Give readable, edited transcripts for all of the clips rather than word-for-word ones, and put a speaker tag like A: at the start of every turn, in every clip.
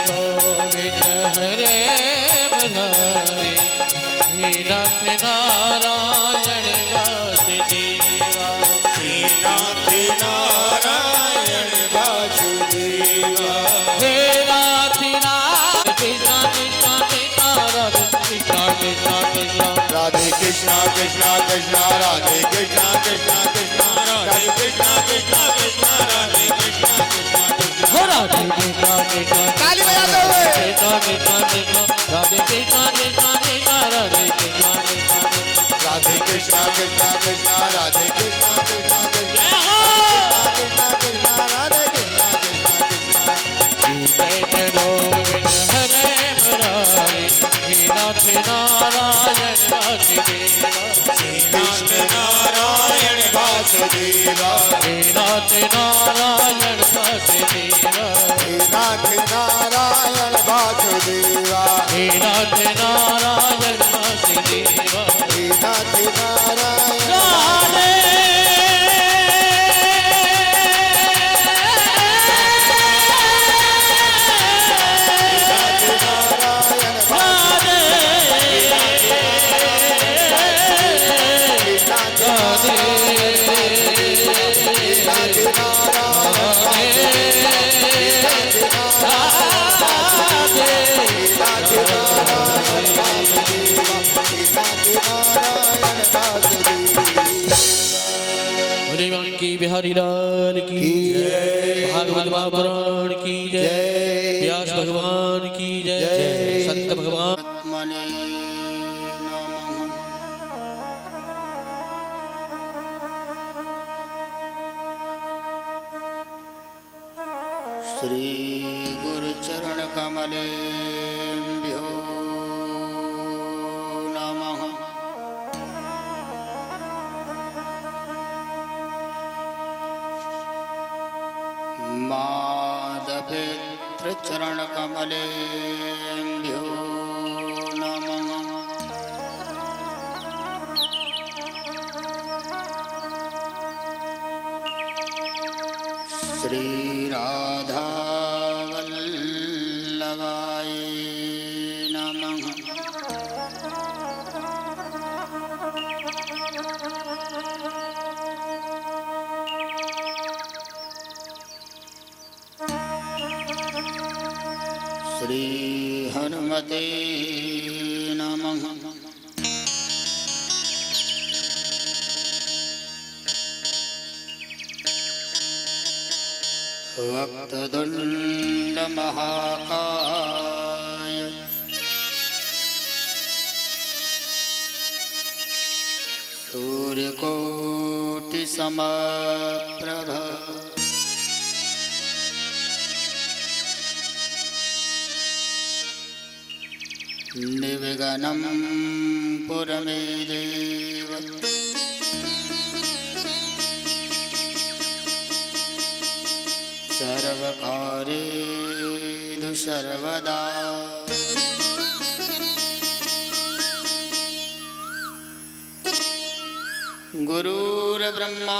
A: गोविंद हरे बधाई श्रीनाथ नारायण वासुदेवा
B: श्रीनाथ नारायण वासुदेवा
A: हे नाथ नारायण कृष्ण कृष्ण कृष्ण राधे कृष्ण कृष्ण कृष्ण
B: राधे कृष्ण कृष्ण कृष्ण राधे कृष्ण कृष्ण कृष्ण राधे कृष्ण कृष्ण कृष्ण राधे कृष्ण कृष्ण कृष्ण
A: ताली बजाते हुए कृष्ण कृष्ण कृष्ण राधे कृष्ण कृष्ण कृष्ण राधे कृष्ण कृष्ण
B: कृष्ण कृष्ण राधे कृष्ण कृष्ण कृष्ण कृष्ण कृष्ण राधे कृष्ण कृष्ण
A: गोविंद हरे मुरारी श्रीनाथ नारायण वासुदेवा
B: श्रीनाथ नारायण वासुदेवा
A: श्रीनाथ नारायण वासुदेवा
B: श्रीनाथ नारायण वासुदेवा
A: श्रीनाथ नारायण वासुदेवा
B: श्रीनाथ नारायण
A: राधे बिहारी लाल की जय, भागवत महापुराण की जय, व्यास भगवान की जय, संत भगवान
B: श्री गुरु चरण कमलेभ्यो नमः। माधवेन्द्र चरण कमलेभ्यो नमः। श्री राधा वल्लभाय नमः। श्री हनुमते नमः। वक्रतुण्ड महाकाय सूर्यकोटि समप्रभ निर्विघ्नं कुरु मे देव। सर्वकार्येषु सर्वदा गुरुर्ब्रह्मा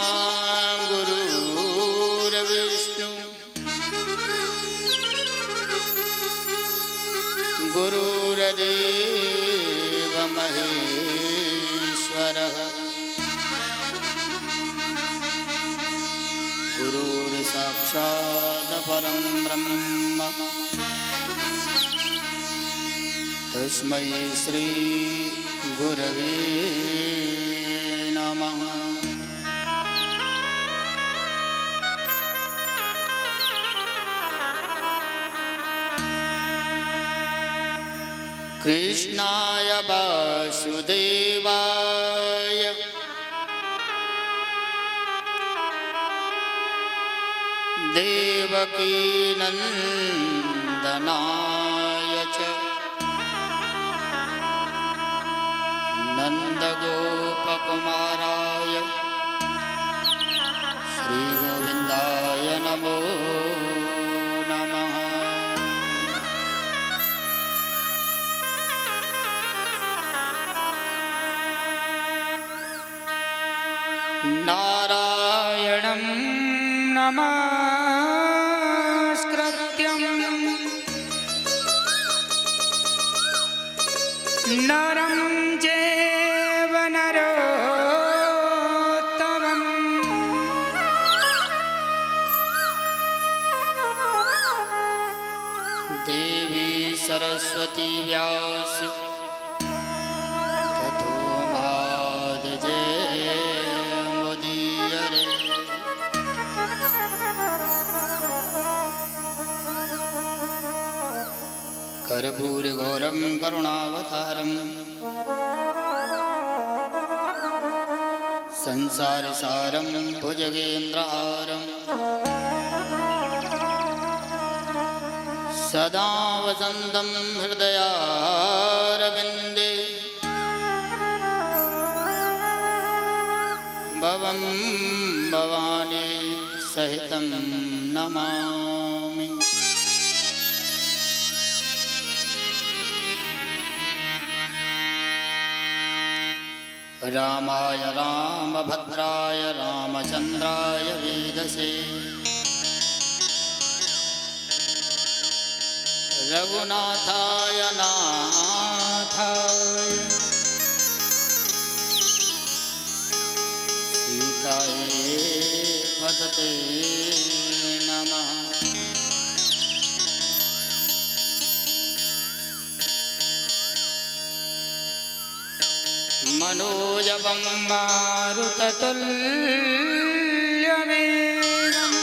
B: गुरुर्विष्णु गुरुर्देव महेश्वरः गुरुर्साक्षात् परं ब्रह्म तस्मै श्री गुरवे नमः। कृष्णाय वासुदेवाय देवकी नंदनाय च नंदगोपकुमाराय श्रीगोविन्दाय नमो नमः। नारायणं नमस्कृत्यं
C: देवी सरस्वती व्यास तथोमादजे मुदीयरे। कर्पूरगौरं करुणावतारं संसारसारं भुजगेन्द्रहारं सदा वसन्तं हृदयारविन्दे भवं भवानी सहितं नमामि। रामाय रामभद्राय रामचन्द्राय वेदसे रघुनाथाय नाथाय सीताये पतये नमः। मनोजवं मारुततुल्यवेगं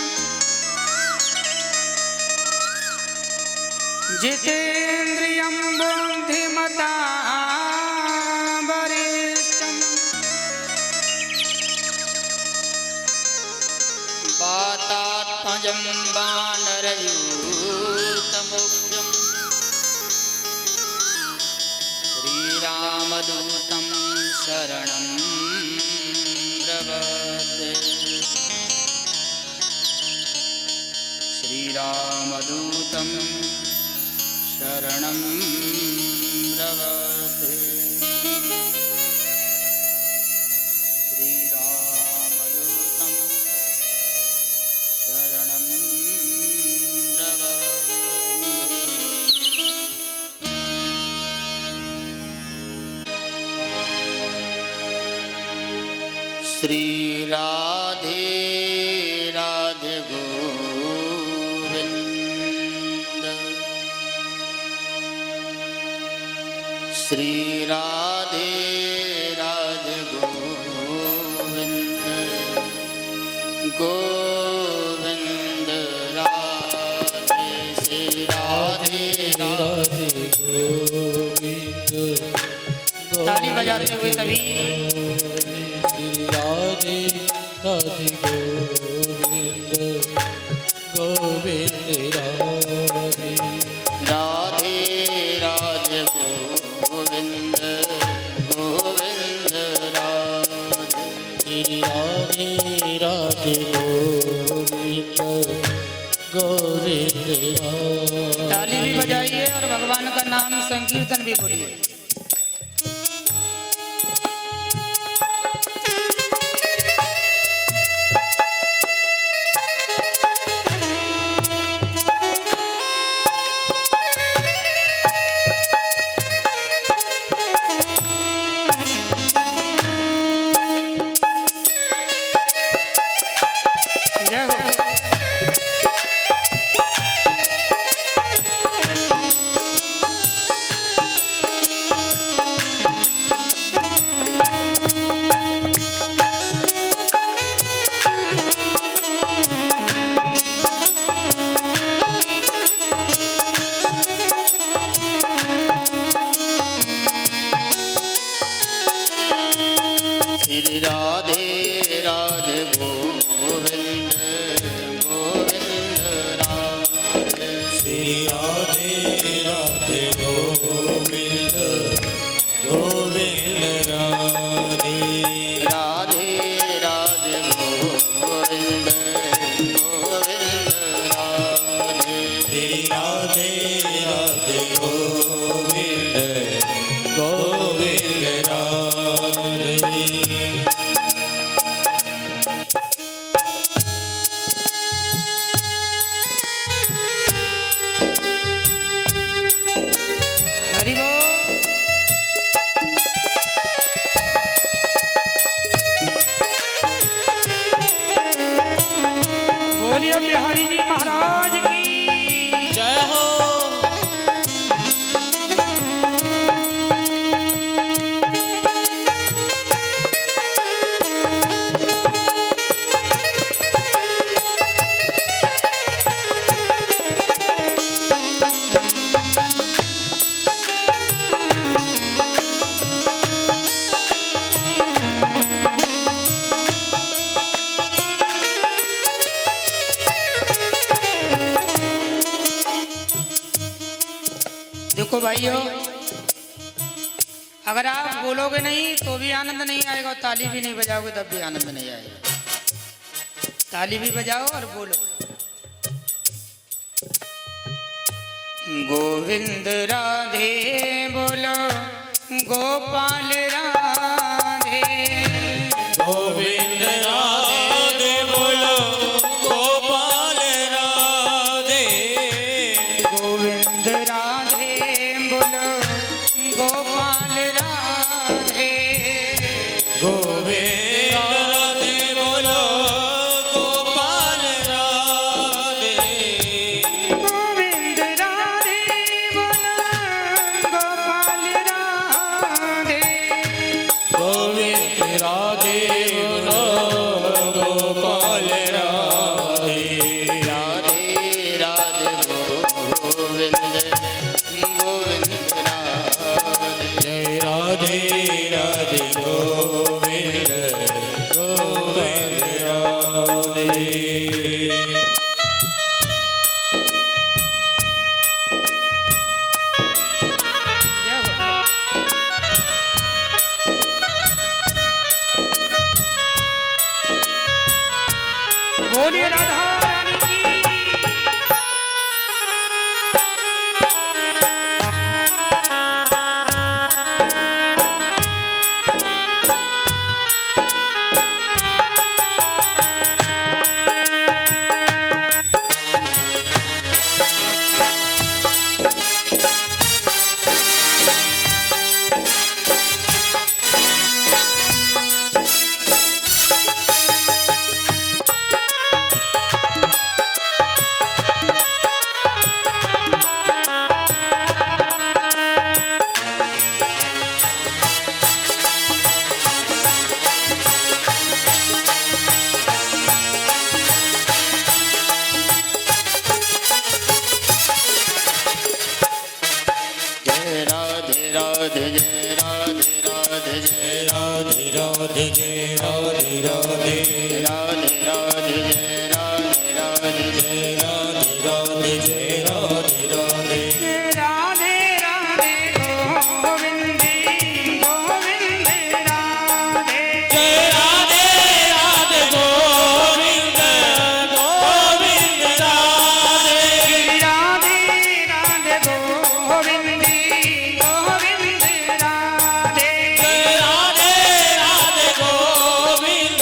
C: जितेन्द्रियं बुद्धिमतां वरिष्ठं वातात्मजं वानरयूथमुख्यं श्रीरामदूतं शरणं प्रपद्ये। श्रीरामदूतं शरणं प्रपद्ये। श्रीरामदूतं शरणं प्रपद्ये। श्री राधे राधे गोविंद। श्री राधे राधे गोविंद गोविंद राधे। श्री राधे
A: राधे गोविंद
C: ताली बजाते हुए सभी
A: राधे राधे गोविंद गोविंद राधे
C: राधे राधे गोविंद गोविंद राधे।
A: राधे राधे गोविंद गोविंद राधे।
C: ताली भी बजाइए और भगवान का नाम संकीर्तन भी बोलिए। श्री राधे राधे गोविंद गोविंद राधे।
A: श्री राधे राधे गोविंद गोविंद राधे।
C: राधे राधे गोविंद गोविंद राधे।
A: श्री राधे राधे गोविंद गोविंद राधे।
C: हरि बोल। बोलिए बिहारी जी महाराज की
A: जय हो।
C: देखो भाइयों, अगर आप बोलोगे नहीं तो भी आनंद नहीं आएगा और ताली भी नहीं बजाओगे तब भी आनंद नहीं आएगा। ताली भी बजाओ और बोलो। गोविंद राधे बोलो, गोपाल राधे।
B: गोविंद राधे बोलो, गोपाल राधे।
C: गोविंद राधे बोलो, गोपाल राधे।
B: गोविंद राधे बोलो, गोपाल राधे।
C: गोविंद राधे बोलो, गोपाल राधे।
B: गोविंद राधे बोलो, गोपाल राधे।
A: राधे राधे गोविंद गोविंद राधे।
B: जय राधे राधे गोविंद गोविंद राधे।
C: जय हो। बोलिए राधा रानी की।
A: जय राधे राधे जय राधे राधे जय
B: राधे राधे जय राधे राधे।
A: राधे राधे जय राधे राधे जय
B: राधे राधे जय राधे राधे।
C: राधे राधे गोविंद गोविंद राधे।
B: जय राधे राधे गोविंद गोविंद राधे।
C: राधे राधे गोविंद गोविंद राधे।
B: जय राधे राधे गोविंद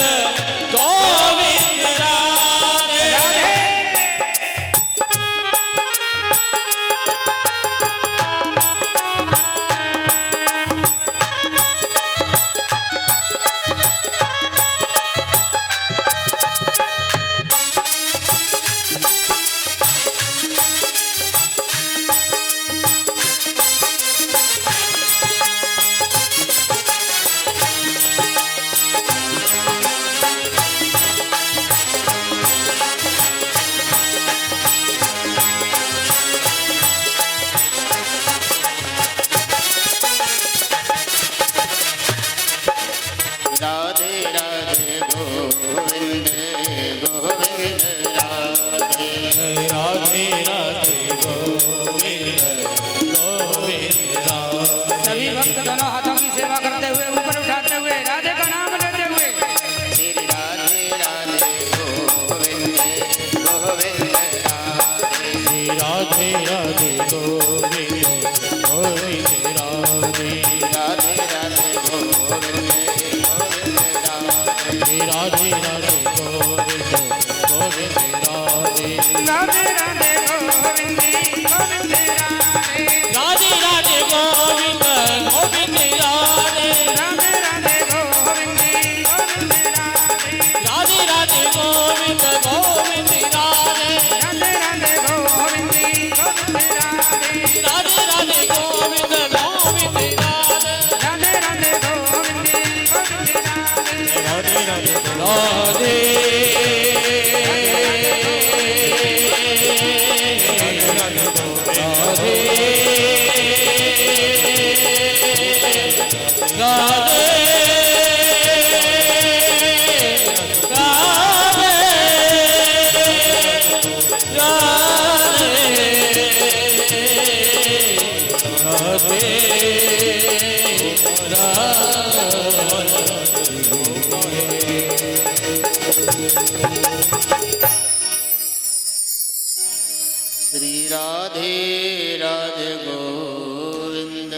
C: राधे राधे गोविंद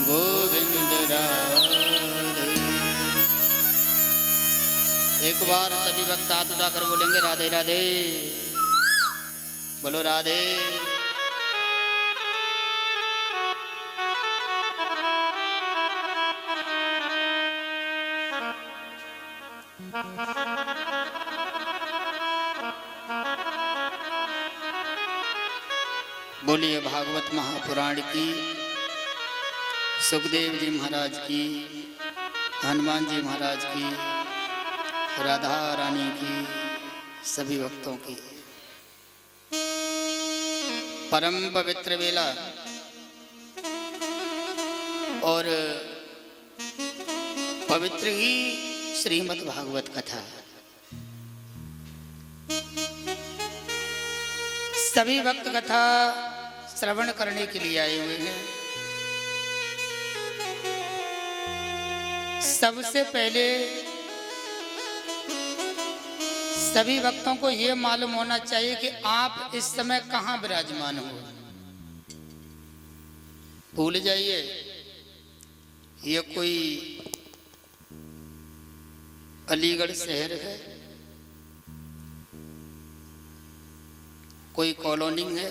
C: गोविंद राधे। एक बार सभी भक्त हाथ उठाकर बोलेंगे राधे राधे। बोलो राधे। बोलिए भागवत महापुराण की, सुखदेव जी महाराज की, हनुमान जी महाराज की, राधा रानी की, सभी भक्तों की। परम पवित्र वेला और पवित्र ही श्रीमद् भागवत कथा। सभी भक्त कथा श्रवण करने के लिए आए हुए हैं। सबसे पहले सभी भक्तों को यह मालूम होना चाहिए कि आप इस समय कहां विराजमान हो। भूल जाइए ये कोई अलीगढ़ शहर है, कोई कॉलोनी है।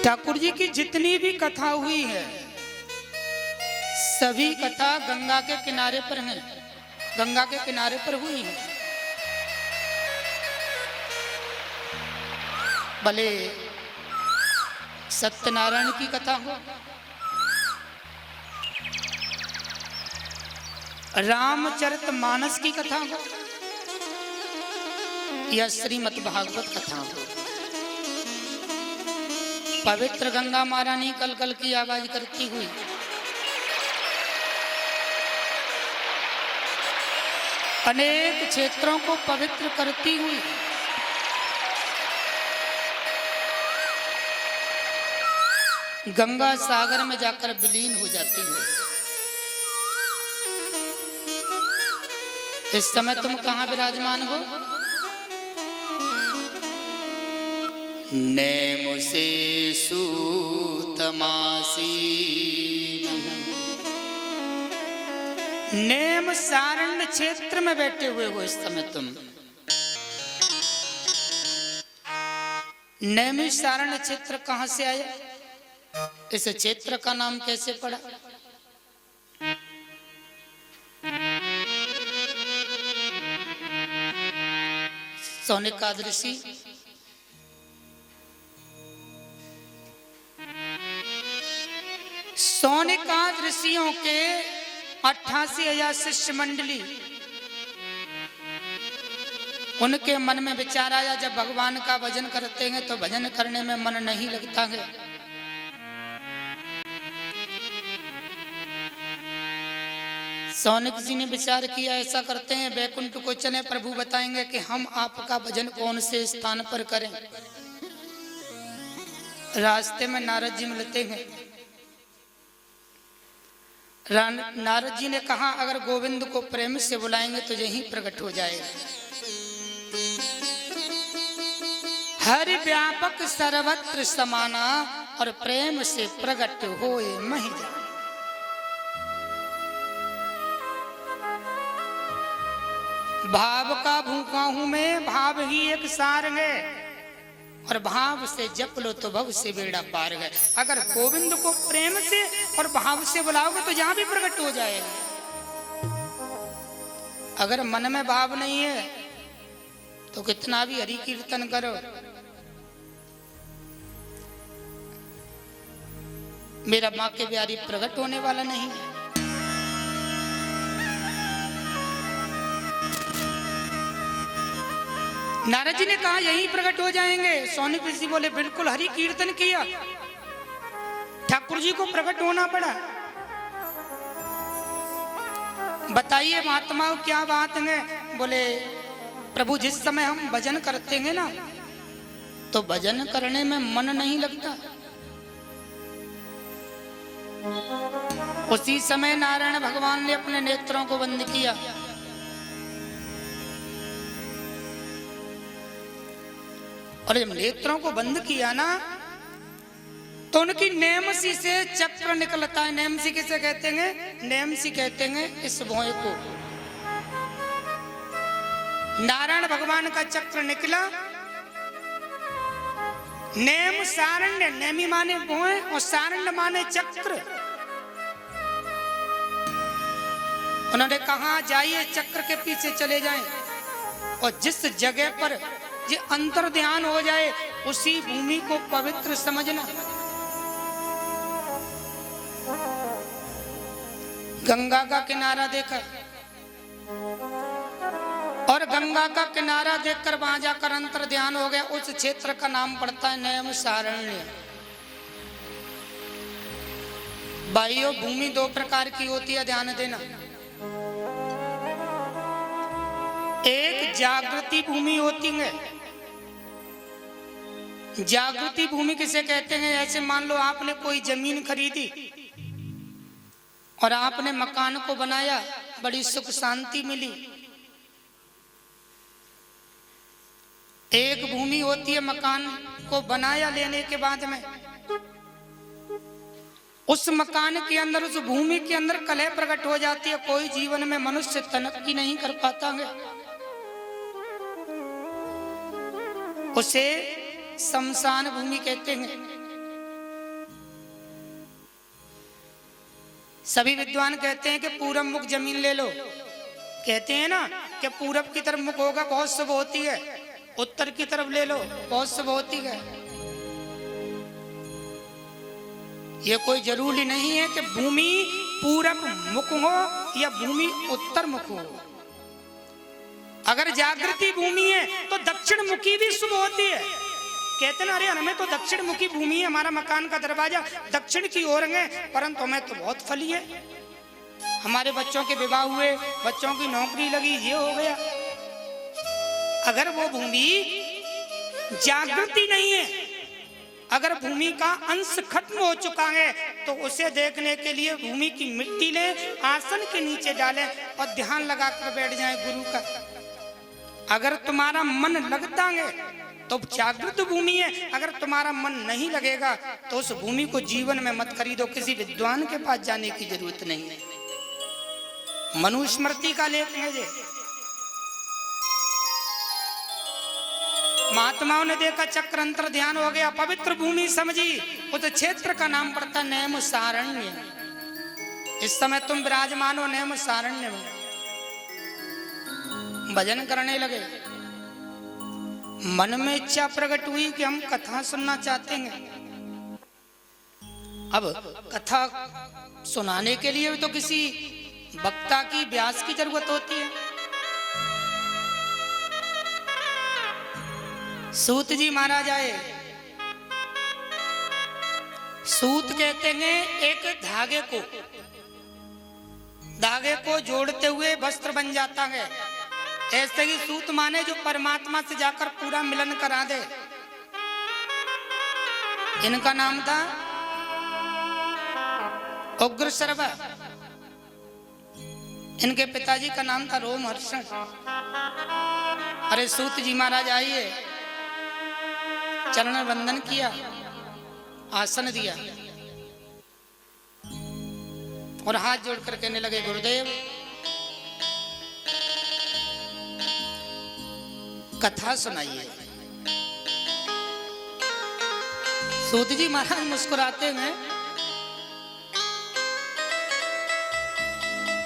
C: ठाकुर जी की जितनी भी कथा हुई है सभी कथा गंगा के किनारे पर हैं, गंगा के किनारे पर हुई है। भले सत्यनारायण की कथा हो, रामचरितमानस की कथा हो या श्रीमद् भागवत कथा हो, पवित्र गंगा महारानी कल कल की आवाज करती हुई अनेक क्षेत्रों को पवित्र करती हुई गंगा सागर में जाकर विलीन हो जाती है। इस समय तुम कहां विराजमान हो? नेम से सूतमासी, नेम सारण्य क्षेत्र में बैठे हुए हो इस समय तुम। नेमी सारण्य क्षेत्र कहां से आया? इस क्षेत्र का नाम कैसे पड़ा? सौनिकाद ऋषि सौनिकाद ऋषियों के 88,000 शिष्य मंडली, उनके मन में विचार आया जब भगवान का भजन करते हैं तो भजन करने में मन नहीं लगता है। सौनिक जी ने विचार किया ऐसा करते हैं बैकुंठ को चले, प्रभु बताएंगे कि हम आपका भजन कौन से स्थान पर करें। रास्ते में नारद जी मिलते हैं। नारद जी ने कहा अगर गोविंद को प्रेम से बुलाएंगे तो यही प्रकट हो जाएगा। हरि व्यापक सर्वत्र समाना और प्रेम से प्रकट होए महि जाए। भाव का भूखा हूं मैं, भाव ही एक सार है और भाव से जप लो तो भव से बेड़ा पार है। अगर गोविंद को प्रेम से और भाव से बुलाओगे तो यहां भी प्रकट हो जाएगा। अगर मन में भाव नहीं है तो कितना भी हरि कीर्तन करो, मेरा मां के प्यारी प्रकट होने वाला नहीं है। नारद जी ने कहा यही प्रकट हो जाएंगे। सौनिक ऋषि बोले बिल्कुल। हरि कीर्तन किया, ठाकुर जी को प्रकट होना पड़ा। बताइए महात्माओं क्या बात है? बोले प्रभु जिस समय हम भजन करते हैं ना तो भजन करने में मन नहीं लगता। उसी समय नारायण भगवान ने अपने नेत्रों को बंद किया और जब नेत्रों को बंद किया ना तो उनकी नेमसी से चक्र निकलता है। नेमसी किसे कहते हैं? नेमसी कहते हैं इस भौं को। नारायण भगवान का चक्र निकला। नेम सारण्य, नेमी माने भौं और सारण्य माने चक्र। उन्होंने कहा जाइए चक्र के पीछे चले जाएं और जिस जगह पर ये अंतर ध्यान हो जाए उसी भूमि को पवित्र समझना। गंगा का किनारा देखा और गंगा का किनारा देखकर वहां जाकर अंतर ध्यान हो गया। उस क्षेत्र का नाम पड़ता है नैम सारण्य। भाइयों, भूमि दो प्रकार की होती है, ध्यान देना। एक जागृति भूमि होती है। जागृति भूमि किसे कहते हैं? ऐसे मान लो आपने कोई जमीन खरीदी और आपने मकान को बनाया, बड़ी सुख शांति मिली। एक भूमि होती है मकान को बनाया लेने के बाद में उस मकान के अंदर, उस भूमि के अंदर कलह प्रकट हो जाती है। कोई जीवन में मनुष्य तरक्की नहीं कर पाता है। उसे शमशान भूमि कहते हैं। सभी विद्वान कहते हैं कि पूरब मुख जमीन ले लो। कहते हैं ना कि पूरब की तरफ मुख होगा बहुत शुभ होती है, उत्तर की तरफ ले लो बहुत शुभ होती है। यह कोई जरूरी नहीं है कि भूमि पूरब मुख हो या भूमि उत्तर मुख हो। अगर जागृति भूमि है तो दक्षिण मुखी भी शुभ होती है। कहते ना, अरे हमें तो दक्षिण मुखी भूमि है, हमारा मकान का दरवाजा दक्षिण की ओर है, परंतु हमें तो बहुत फली है, हमारे बच्चों के विवाह हुए, बच्चों की नौकरी लगी, ये हो गया। अगर वो भूमि जागृति नहीं है, अगर भूमि का अंश खत्म हो चुका है तो उसे देखने के लिए भूमि की मिट्टी ले आसन के नीचे डालें और ध्यान लगाकर बैठ जाएं गुरु का। अगर तुम्हारा मन लगता है तो जागृत भूमि है, अगर तुम्हारा मन नहीं लगेगा तो उस भूमि को जीवन में मत खरीदो। किसी विद्वान के पास जाने की जरूरत नहीं है। मनुस्मृति का लेख है ये। महात्माओं ने देखा चक्र अंतर ध्यान हो गया, पवित्र भूमि समझी। उस क्षेत्र का नाम पड़ता नैम सारण्य। इस समय तुम विराजमान हो नैम सारण्य में, भजन करने लगे। मन में इच्छा प्रकट हुई कि हम कथा सुनना चाहते हैं। अब कथा सुनाने के लिए तो किसी वक्ता की, व्यास की जरूरत होती है। सूत जी महाराज आए। सूत कहते हैं एक धागे को जोड़ते हुए वस्त्र बन जाता है। ऐसे ही सूत माने जो परमात्मा से जाकर पूरा मिलन करा दे। इनका नाम था उग्र सर्वा। इनके पिताजी का नाम था रोमहर्षण। अरे सूत जी महाराज आइए, चरण वंदन किया, आसन दिया और हाथ जोड़कर कहने लगे, गुरुदेव कथा सुनाइए। सूत जी महाराज मुस्कुराते हैं,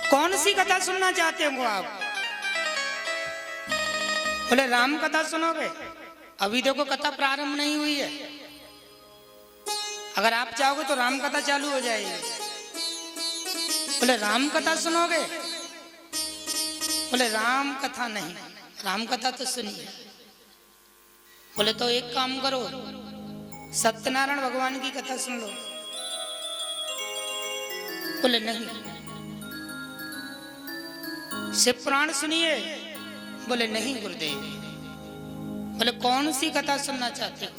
C: कौन सी कथा सुनना चाहते हो आप? बोले राम कथा सुनोगे? अभी देखो कथा प्रारंभ नहीं हुई है, अगर आप चाहोगे तो राम कथा चालू हो जाएगी। बोले राम कथा सुनोगे? बोले राम कथा नहीं, राम कथा तो सुनिए। बोले तो एक काम करो, सत्यनारायण भगवान की कथा सुन लो। बोले नहीं। शिव पुराण सुनिए? बोले नहीं गुरुदेव। बोले कौन सी कथा सुनना चाहते हो?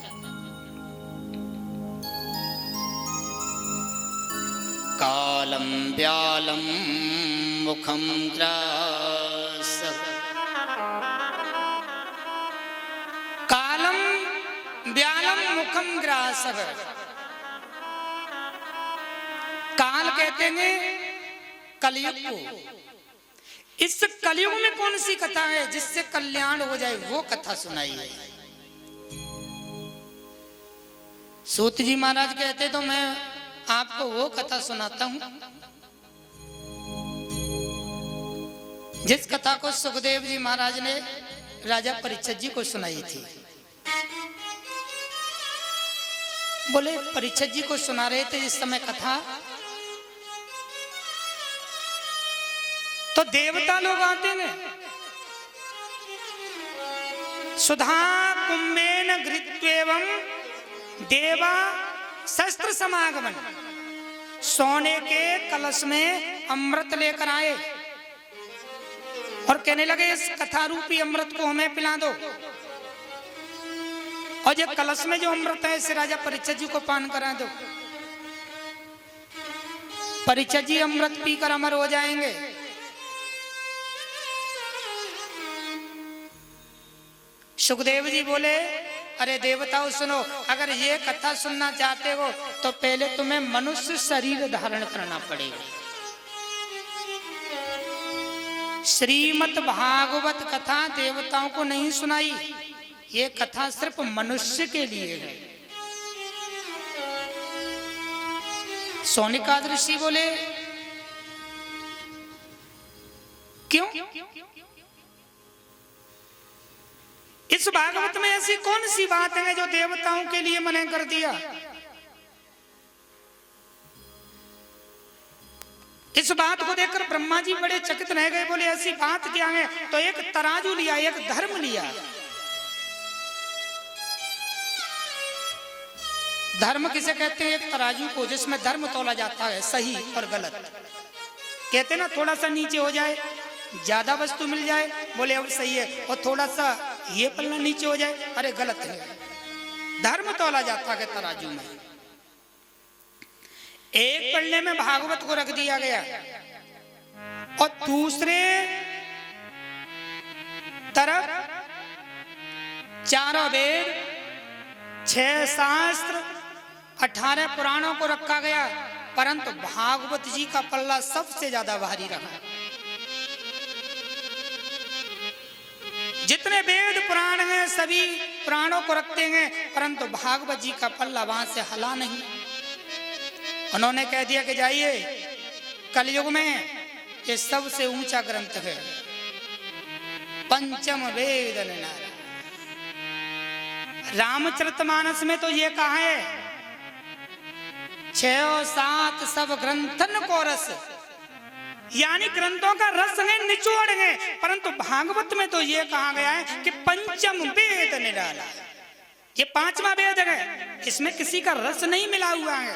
C: कालम व्यालम मुखम ग्रास। कालम दुखम ग्रासव। काल कहते हैं कलयुग को। इस कलयुग में कौन सी कथा है जिससे कल्याण हो जाए, वो कथा सुनाई है। सूत जी महाराज कहते तो मैं आपको वो कथा सुनाता हूं जिस कथा को सुखदेव जी महाराज ने राजा परीक्षित जी को सुनाई थी। बोले परीक्षित जी को सुना रहे थे इस समय कथा, तो देवता लोग आते हैं। सुधा कुंभेन घृत्वेवं देवा शस्त्र समागमन। सोने के कलश में अमृत लेकर आए और कहने लगे इस कथा रूपी अमृत को हमें पिला दो। और ये कलश में जो अमृत है इसे राजा परीक्षित जी को पान करा दो। परीक्षित जी अमृत पीकर अमर हो जाएंगे। सुखदेव जी बोले अरे देवताओं सुनो, अगर ये कथा सुनना चाहते हो तो पहले तुम्हें मनुष्य शरीर धारण करना पड़ेगा। श्रीमद् भागवत कथा देवताओं को नहीं सुनाई, ये कथा सिर्फ मनुष्य के लिए है। सोनिकाद ऋषि बोले क्यों? इस भागवत में ऐसी कौन सी बात है जो देवताओं के लिए मना कर दिया? इस बात को देखकर ब्रह्मा जी बड़े चकित रह गए। बोले ऐसी बात क्या है? तो एक तराजू लिया, एक धर्म लिया। धर्म किसे कहते हैं? एक तराजू को जिसमें धर्म तोला जाता है, सही और गलत। कहते ना थोड़ा सा नीचे हो जाए, ज्यादा वस्तु मिल जाए, बोले अब सही है, और थोड़ा सा ये पल्ला नीचे हो जाए, अरे गलत है। धर्म तोला जाता है तराजू में। एक पल्ले में भागवत को रख दिया गया और दूसरे तरफ चारों वेद, 6 शास्त्र, 18 पुराणों को रखा गया, परंतु भागवत जी का पल्ला सबसे ज्यादा भारी रहा। जितने वेद पुराण हैं सभी पुराणों को रखते हैं, परंतु भागवत जी का पल्ला वहां से हला नहीं। उन्होंने कह दिया कि जाइए, कलयुग में ये सबसे ऊंचा ग्रंथ है, पंचम वेद नारायण। रामचरितमानस में तो ये कहा है 6 और 7 सब ग्रंथन को रस, यानी ग्रंथों का रस है, निचोड़ है। परंतु भागवत में तो ये कहा गया है कि पंचम वेद निराला, ये 5वां वेद है, इसमें किसी का रस नहीं मिला हुआ है।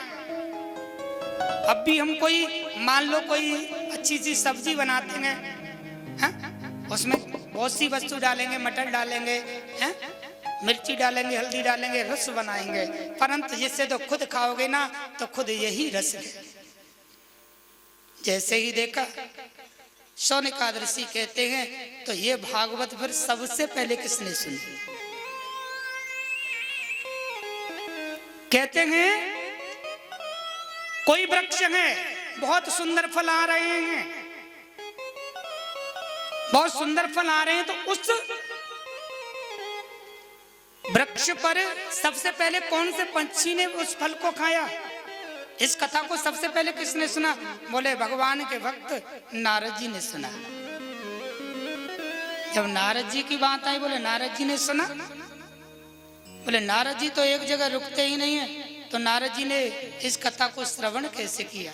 C: अब भी हम कोई मान लो कोई अच्छी सी सब्जी बनाते हैं, है? उसमें बहुत सी वस्तु डालेंगे, मटर डालेंगे, है? मिर्ची डालेंगे, हल्दी डालेंगे, रस बनाएंगे, परंतु जिससे तो खुद खाओगे ना तो खुद यही रस है। जैसे ही देखा शौनकाद ऋषि कहते हैं तो ये भागवत फिर सबसे पहले किसने सुनी? कहते हैं कोई वृक्ष है, बहुत सुंदर फल आ रहे हैं, बहुत सुंदर फल आ रहे हैं, तो उस वृक्ष पर सबसे पहले कौन से पंछी ने उस फल को खाया? इस कथा को सबसे पहले किसने सुना? बोले भगवान के भक्त नारद जी ने सुना। जब नारद जी की बात आई, बोले नारद जी ने सुना। बोले नारद जी तो एक जगह रुकते ही नहीं है, तो नारद जी ने इस कथा को श्रवण कैसे किया?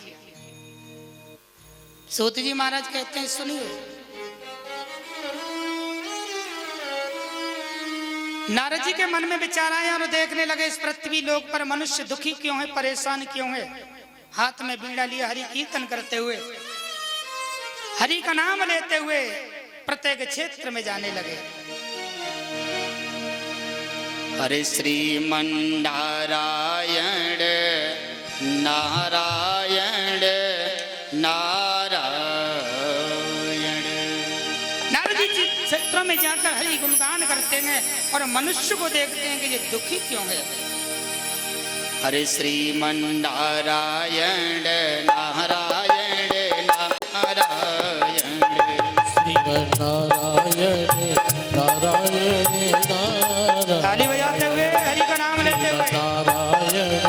C: सूत जी महाराज कहते हैं सुनिए। नारद जी के मन में विचार आया और देखने लगे इस पृथ्वी लोक पर मनुष्य दुखी क्यों है, परेशान क्यों है। हाथ में बीड़ा लिया, हरि कीर्तन करते हुए, हरि का नाम लेते हुए प्रत्येक क्षेत्र में जाने लगे।
B: हरे श्रीमन्नारायण नारायण नारायण।
C: नारद जी क्षेत्र में जाकर हरि गुणगान करते हैं और मनुष्य को देखते हैं कि ये दुखी क्यों है। हरे श्रीमन्नारायण नारायण नारायण
A: श्रीमन्नारायण नारायण नारायण
C: ताली बजाते हुए हरि का नाम लेते हुए
A: नारायण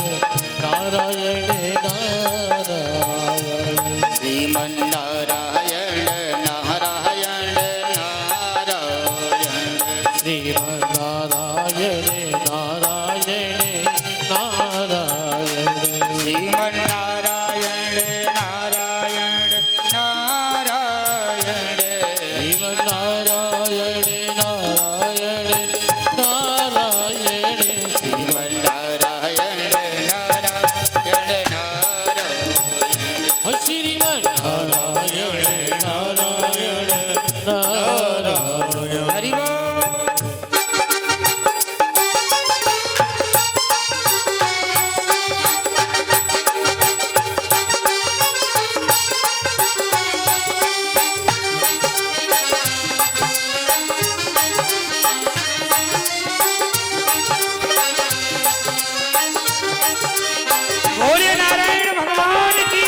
A: नारायण नारायण
C: श्रीमन्नारायण नारायण नारायण
A: श्रीमन्नारायण नारायण नारायण
C: श्रीमन्नारायण नारायण नारायण
A: श्रीमन्नारायण नारायण नारायण
C: श्रीमन्नारायण नारायण नारायण
A: श्रीमन्नारायण नारायण नारायण
C: हरि बोल। बोलिए नारायण भगवान की।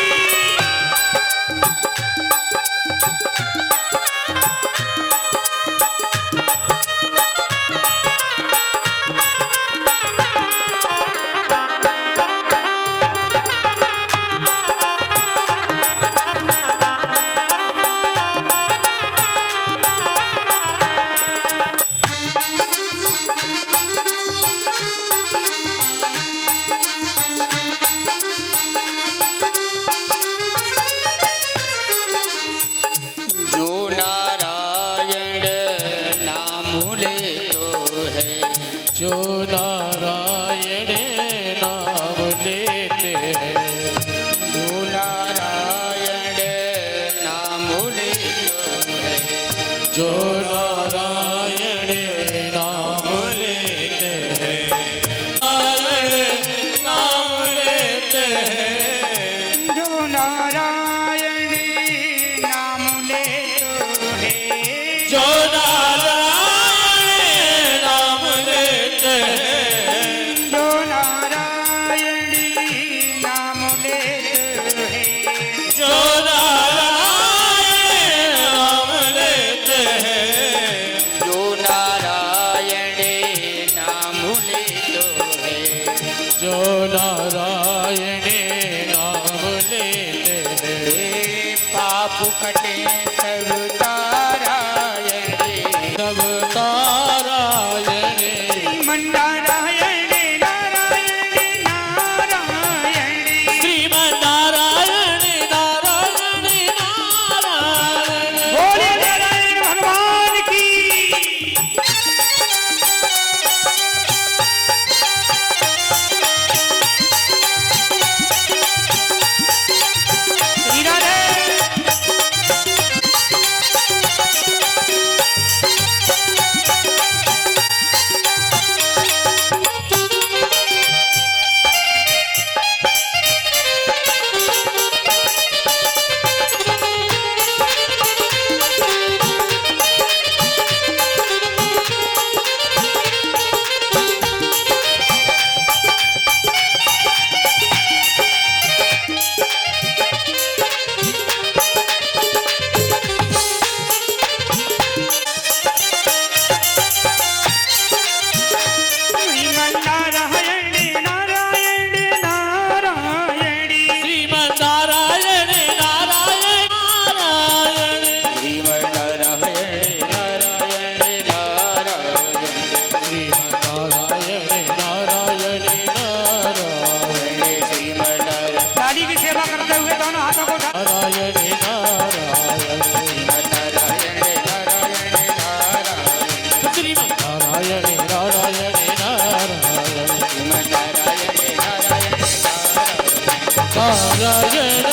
C: जो नारायण नाम लेतो है
A: जो नारायण नाम लेते हैं
C: जो नारायण नाम लेतो है
A: जो नारायण नाम लेते हैं नारायण नाम लेते हैं
C: जो नारायण नाम लेतो है
A: जो नारायण नाम लेते हैं
C: जो नारायण नाम लेतो है
A: जो नारायण नाम लेते हैं
C: जो नारायण नाम लेतो है
A: जो नारायण नाम लेते हैं
C: पाप कटे तब तारायण
A: तब तारायण
C: श्रीमन्नारायण नारायण नारायण
A: श्रीमन्नारायण नारायण नारायण
C: बोलिए नारायण भगवान की। श्री राधे। श्रीमन्नारायण नारायण नारायण
A: श्रीमन्नारायण नारायण नारायण
C: श्रीमन्नारायण नारायण नारायण
A: श्रीमन्नारायण नारायण नारायण
C: श्रीमन्नारायण। दादी की सेवा करते हुए दोनों हाथों को उठा।
A: नारायण नारायण
C: श्रीमन्नारायण नारायण नारायण
A: श्रीमन्नारायण नारायण नारायण
C: श्रीमन्नारायण नारायण नारायण
A: नारायण